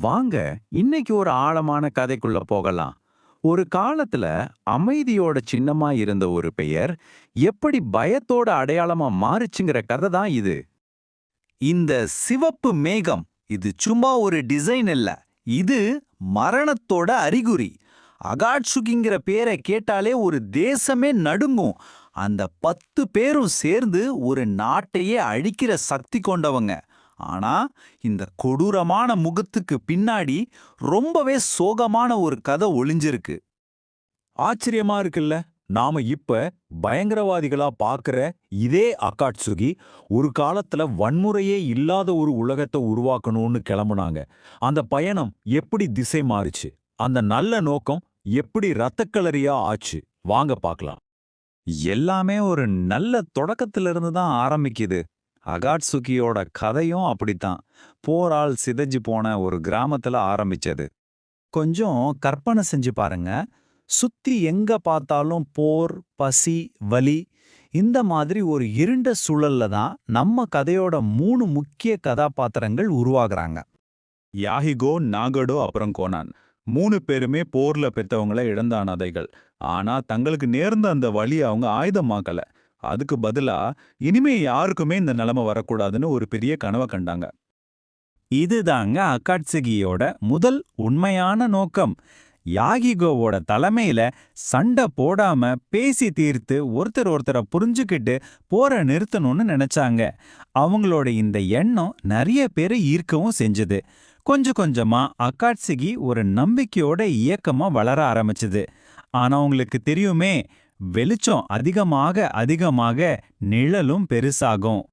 வாங்க இன்னைக்கு ஒரு ஆழமான கதைக்குள்ள போகலாம். ஒரு காலத்துல அமைதியோட சின்னமா இருந்த ஒரு பெயர் எப்படி பயத்தோட அடையாளமா மாறுச்சுங்கிற கதை தான் இது. இந்த சிவப்பு மேகம் இது சும்மா ஒரு டிசைன் இல்ல. இது மரணத்தோட அறிகுறி. அகாட்சுகிங்கிற பேரை கேட்டாலே ஒரு தேசமே நடுங்கும். அந்த 10 பேரும் சேர்ந்து ஒரு நாட்டையே அழிக்கிற சக்தி கொண்டவங்க. ஆனா இந்த கொடூரமான முகத்துக்கு பின்னாடி ரொம்பவே சோகமான ஒரு கதை ஒளிஞ்சிருக்கு. ஆச்சரியமா இருக்குல்ல. நாம இப்ப பயங்கரவாதிகளா பாக்குற இதே அகாட்சுகி ஒரு காலத்துல வன்முறையே இல்லாத ஒரு உலகத்தை உருவாக்கணும்னு கிளம்புனாங்க. அந்த பயணம் எப்படி திசை மாறுச்சு, அந்த நல்ல நோக்கம் எப்படி ரத்தக்களரியா ஆச்சு, வாங்க பார்க்கலாம். எல்லாமே ஒரு நல்ல தொடக்கத்திலிருந்து தான் ஆரம்பிக்குது. அகாட்சுகியோட கதையும் அப்படித்தான். போரால் சிதைஞ்சு போன ஒரு கிராமத்துல ஆரம்பிச்சது. கொஞ்சம் கற்பனை செஞ்சு பாருங்க. சுத்தி எங்க பார்த்தாலும் போர், பசி, வலி, இந்த மாதிரி ஒரு இருண்ட சூழல்ல தான் நம்ம கதையோட 3 முக்கிய கதாபாத்திரங்கள் உருவாகுறாங்க. யாஹிகோ, நாகடோ அப்புறம் கோனான் 3 பேருமே போர்ல பெத்தவங்கள இழந்த அனாதைகள். ஆனா தங்களுக்கு நேர்ந்த அந்த வலியை அவங்க ஆயுதமாக்கல. அதுக்கு பதிலா இனிமே யாருக்குமே இந்த நிலைமை வரக்கூடாதுன்னு ஒரு பெரிய கனவை கண்டாங்க. இதுதாங்க அகாட்சுகியோட முதல் உண்மையான நோக்கம். யாகிகோவோட தலைமையில சண்டை போடாம பேசி தீர்த்து ஒருத்தரை புரிஞ்சுக்கிட்டு போற நிறுத்தணும்னு நினைச்சாங்க. அவங்களோட இந்த எண்ணம் நிறைய பேரை ஈர்க்கவும் செஞ்சது. கொஞ்சம் கொஞ்சமா அகாட்சுகி ஒரு நம்பிக்கையோட இயக்கமா வளர ஆரம்பிச்சது. ஆனா உங்களுக்கு தெரியுமே, வெளிச்சம் அதிகமாக நிழலும் பெருசாகும்.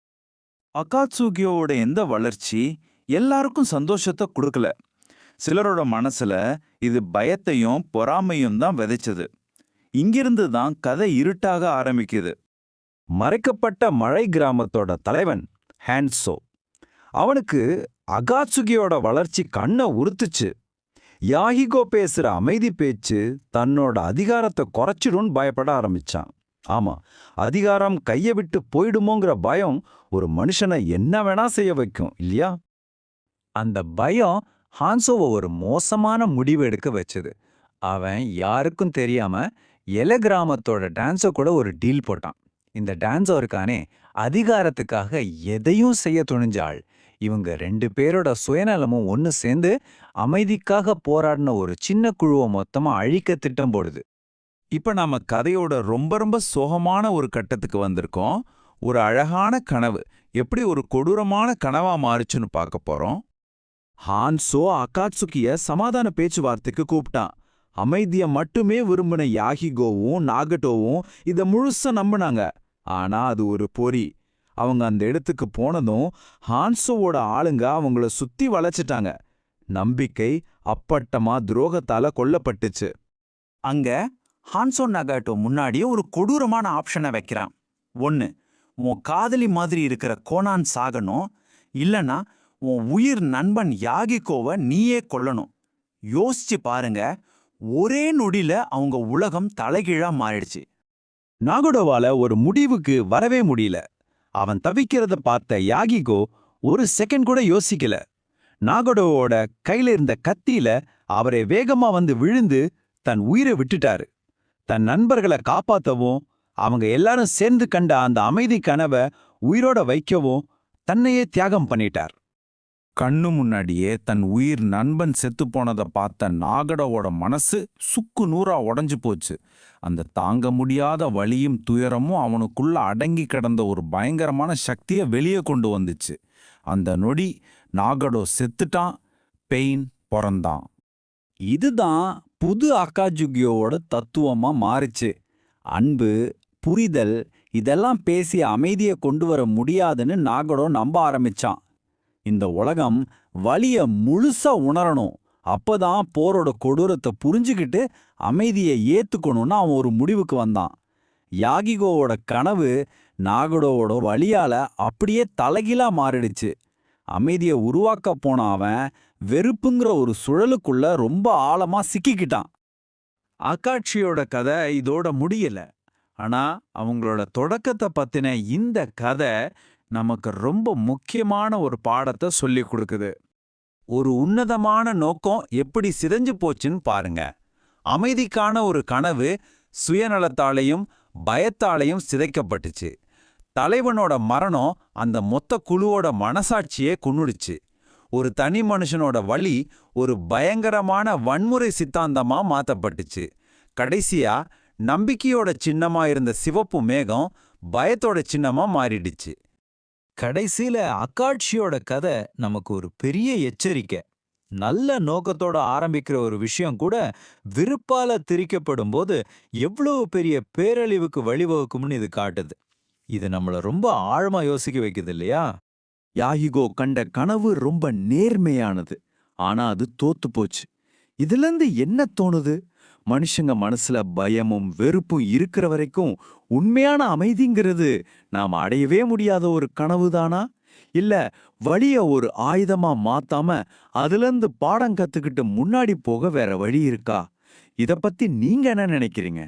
அகாட்சுகியோட எந்த வளர்ச்சி எல்லாருக்கும் சந்தோஷத்தை கொடுக்கல. சிலரோட மனசுல இது பயத்தையும் பொறாமையும் தான் விதைச்சது. இங்கிருந்து தான் கதை இருட்டாக ஆரம்பிக்குது. மறைக்கப்பட்ட மழை கிராமத்தோட தலைவன் ஹான்சோ. அவனுக்கு அகாட்சுகியோட வளர்ச்சி கண்ணை உறுத்துச்சு. யாஹிகோ பேசுற அமைதி பேச்சு தன்னோட அதிகாரத்தை குறைச்சிடும்னு பயப்பட ஆரம்பிச்சான். ஆமா, அதிகாரம் கையை விட்டு போயிடுமோங்கிற பயம் ஒரு மனுஷனை என்ன வேணா செய்ய வைக்கும் இல்லையா? அந்த பயம் ஹான்சோவை ஒரு மோசமான முடிவு எடுக்க வச்சது. அவன் யாருக்கும் தெரியாம எல கிராமத்தோட டான்ஸை கூட ஒரு டீல் போட்டான். இந்த டான்ஸோ இருக்கானே, அதிகாரத்துக்காக எதையும் செய்ய துணிஞ்ச ஆள். இவங்க 2 பேரோட சுயநலமும் ஒன்னு சேர்ந்து அமைதிக்காக போராடின ஒரு சின்ன குழுவை மொத்தமா அழிக்க திட்டம் போடுது. இப்ப நாம கதையோட ரொம்ப சோகமான ஒரு கட்டத்துக்கு வந்திருக்கோம். ஒரு அழகான கனவு எப்படி ஒரு கொடூரமான கனவா மாறுச்சுன்னு பார்க்க போறோம். ஹான்சோ அகாட்சுகிய சமாதான பேச்சுவார்த்தைக்கு கூப்பிட்டான். அமைதிய மட்டுமே விரும்பின யாஹிகோவும் நாகட்டோவும் இத முழுசா நம்பினாங்க. ஆனா அது ஒரு பொறி. அவங்க அந்த இடத்துக்கு போனதும் ஹான்சோவோட ஆளுங்க அவங்கள சுத்தி வளைச்சிட்டாங்க. நம்பிக்கை அப்பட்டமா துரோகத்தால கொல்லப்பட்டுச்சு. அங்க ஹான்சோ நகாட்டோ முன்னாடியே ஒரு கொடூரமான ஆப்ஷனை வைக்கிறான். 1, உன் காதலி மாதிரி இருக்கிற கோனான் சாகணும், இல்லனா உன் உயிர் நண்பன் யாகிகோவை நீயே கொல்லணும். யோசிச்சு பாருங்க, ஒரே நொடியில அவங்க உலகம் தலைகீழா மாறிடுச்சு. நாகடோவால ஒரு முடிவுக்கு வரவே முடியல. அவன் தவிக்கிறத பார்த்த யாகிகோ ஒரு செகண்ட் கூட யோசிக்கல. நாகடோவோட கையில இருந்த கத்தியில அவரை வேகமா வந்து விழுந்து தன் உயிரை விட்டுட்டாரு. தன் நண்பர்களை காப்பாத்தவும் அவங்க எல்லாரும் சேர்ந்து கண்ட அந்த அமைதி கனவை உயிரோட வைக்கவும் தன்னையே தியாகம் பண்ணிட்டார். கண்ணு முன்னாடியே தன் உயிர் நண்பன் செத்து போனதை பார்த்த நாகடோவோட மனசு சுக்கு நூறா உடைஞ்சு போச்சு. அந்த தாங்க முடியாத வலியும் துயரமும் அவனுக்குள்ள அடங்கி கிடந்த ஒரு பயங்கரமான சக்தியை வெளியே கொண்டு வந்துச்சு. அந்த நொடி நாகடோ செத்துட்டான், பெயின் பிறந்தான். இதுதான் புது அகாட்சுகியோட தத்துவமா மாறுச்சு. அன்பு, புரிதல், இதெல்லாம் பேசி அமைதியை கொண்டு வர முடியாதுன்னு நாகடோ நம்ப ஆரம்பிச்சான். இந்த உலகம் வலிய முழுசா உணரணும், அப்பதான் போரோட கொடூரத்தை புரிஞ்சுக்கிட்டு அமைதியை ஏத்துக்கணும்னு அவன் ஒரு முடிவுக்கு வந்தான். யாகிகோவோட கனவு நாகடோவோட வலியால அப்படியே தலைகீழா மாறிடுச்சு. அமைதியை உருவாக்க போன அவன் வெறுப்புங்கிற ஒரு சுழலுக்குள்ள ரொம்ப ஆழமா சிக்கிக்கிட்டான். அகாட்சியோட கதை இதோட முடியல. ஆனா அவங்களோட தொடக்கத்தை பத்தின இந்த கதை நமக்கு ரொம்ப முக்கியமான ஒரு பாடத்தை சொல்லி கொடுக்குது. ஒரு உன்னதமான நோக்கம் எப்படி சிதைஞ்சு போச்சுன்னு பாருங்க. அமைதிக்கான ஒரு கனவு சுயநலத்தாலையும் பயத்தாலையும் சிதைக்கப்பட்டுச்சு. தலைவனோட மரணம் அந்த மொத்த குழுவோட மனசாட்சியே கொன்னுடுச்சு. ஒரு தனி மனுஷனோட வலி ஒரு பயங்கரமான வன்முறை சித்தாந்தமா மாத்தப்பட்டுச்சு. கடைசியா நம்பிக்கையோட சின்னமா இருந்த சிவப்பு மேகம் பயத்தோட சின்னமா மாறிடுச்சு. கடைசியில அக்காட்சியோட கதை நமக்கு ஒரு பெரிய எச்சரிக்கை. நல்ல நோக்கத்தோட ஆரம்பிக்கிற ஒரு விஷயம் கூட வெறுப்பால திரிக்கப்படும் போது எவ்வளவு பெரிய பேரழிவுக்கு வழிவகுக்கும்னு இது காட்டுது. இது நம்மள ரொம்ப ஆழமா யோசிக்க வைக்குது இல்லையா? யாஹிகோ கண்ட கனவு ரொம்ப நேர்மையானது, ஆனா அது தோத்து போச்சு. இதுலேருந்து என்ன தோணுது? மனுஷங்க மனசுல பயமும் வெறுப்பும் இருக்கிற வரைக்கும் உண்மையான அமைதிங்கிறது நாம் அடையவே முடியாத ஒரு கனவுதானா? இல்ல வழிய ஒரு ஆயுதமா மாத்தாம அதிலிருந்து பாடம் கத்துக்கிட்டு முன்னாடி போக வேற வழி இருக்கா? இத பத்தி நீங்க என்ன நினைக்கிறீங்க?